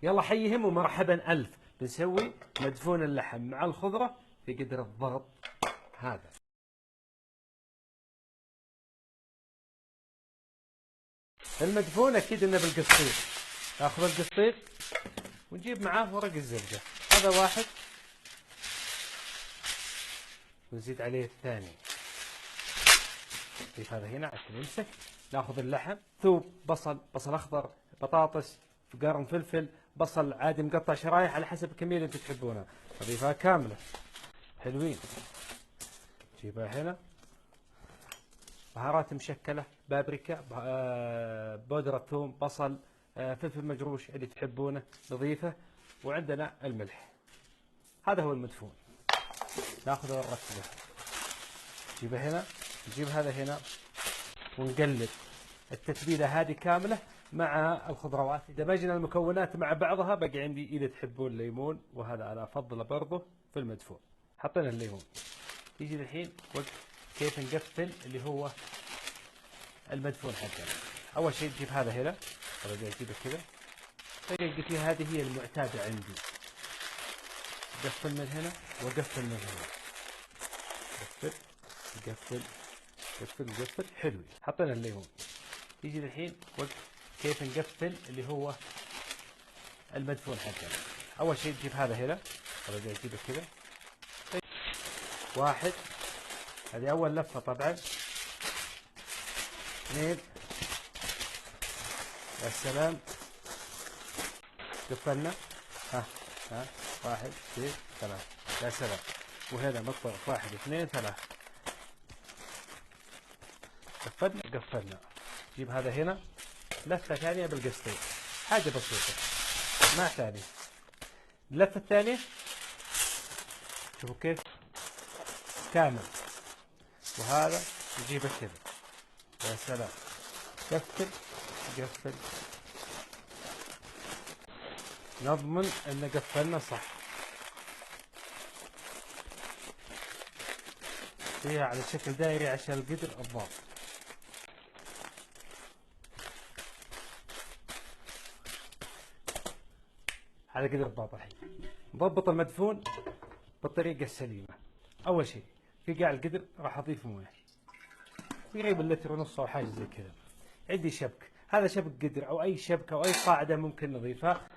يلا حيهم ومرحبا ألف. بنسوي مدفون اللحم مع الخضرة في قدر الضغط هذا. المدفون أكيد إنه بالقصير. ناخذ القصير ونجيب معاه ورق الزبدة، هذا واحد، ونزيد عليه الثاني، نضيف هذا هنا عشان يمسك. ناخذ اللحم، ثوب، بصل أخضر، بطاطس، قرن فلفل، بصل عادي مقطع شرايح على حسب الكمية اللي انتم تحبونها، نضيفها كاملة. حلوين. نجيبها هنا، بهارات مشكلة، بابريكا، بودرة ثوم، بصل، فلفل مجروش اللي تحبونه نضيفه. وعندنا الملح. هذا هو المدفون. ناخذه ونرتبه. نجيبه هنا، نجيب هذا هنا، ونقلب التتبيلة هذه كاملة مع الخضروات. دمجنا المكونات مع بعضها بقي عندي إذا تحبون ليمون، وهذا أنا أفضله برضه في المدفون. حطينا الليمون. يجي الحين وقت كيف نقفل اللي هو المدفون حقنا. أول شيء تجيب هذا هنا، أرجع أجيبه كذا. طريقتي هذه هي المعتادة عندي. قفل من هنا وقفل من هنا. قفل قفل قفل قفل. حلو. حطينا الليمون. يجي الحين وقت كيف نقفل اللي هو المدفون حقنا. أول شيء تجيب هذا هنا، أرجع أجيبه كذا. واحد، هذه أول لفة طبعا. اثنين، يا سلام، قفلنا. ها ها، واحد اثنين ثلاث، يا سلام. وهنا نقطة، واحد اثنين ثلاث. قفلنا. نجيب هذا هنا لفة ثانية بالقسطين، حاجة بسيطة مع ثانية. اللفة الثانية شوفوا كيف كامل. وهذا نجيبه كذا، يا سلام. قفل قفل، نضمن ان قفلنا صح. فيها على شكل دائري عشان القدر الضابط. على قدر الضابط. الحين نضبط المدفون بالطريقة السليمة. أول شيء في قاع القدر راح أضيف موية تقريبا لتر ونص أو حاجة زي كذا. عندي شبك، هذا شبك قدر أو أي شبكة أو أي قاعدة ممكن نضيفها.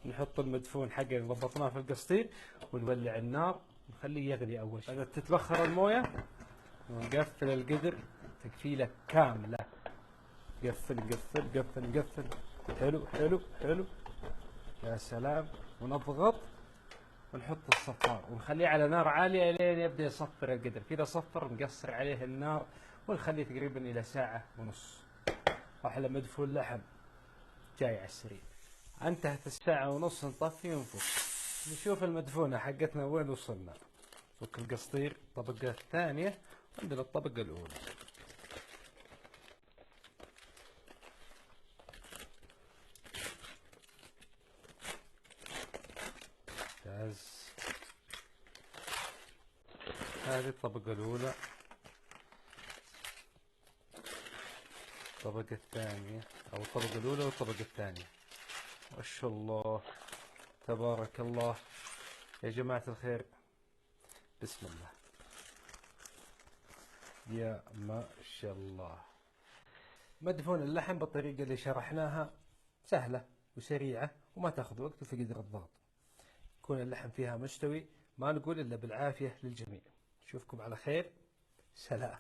نحط المدفون حقنا اللي ضبطناه في القسطير، ونولع النار ونخليه يغلي أول شيء. إذا تتبخر الموية ونقفل القدر تقفيلة كاملة. قفل قفل قفل قفل. حلو حلو حلو، يا سلام. ونضغط ونحط الصفار ونخليه على نار عالية لين يبدأ يصفر القدر. كذا صفر نقصر عليه النار ونخليه تقريبا إلى ساعة ونص. أحلى مدفون لحم جاي على السريع. انتهت الساعة ونص نطفي ونفك. نشوف المدفونة حقتنا وين وصلنا. فك القسطير. الطبقة الثانية، عندنا الطبقة الأولى. ممتاز. هذه الطبقة الأولى. الطبقة الثانية، أو الطبقة الأولى والطبقة الثانية. ما شاء الله، تبارك الله. يا جماعة الخير، بسم الله، يا ما شاء الله. مدفون اللحم بالطريقة اللي شرحناها سهلة وسريعة وما تاخذ وقت وفي قدر الضغط. يكون اللحم فيها مستوي. ما نقول إلا بالعافية للجميع. نشوفكم على خير. سلام.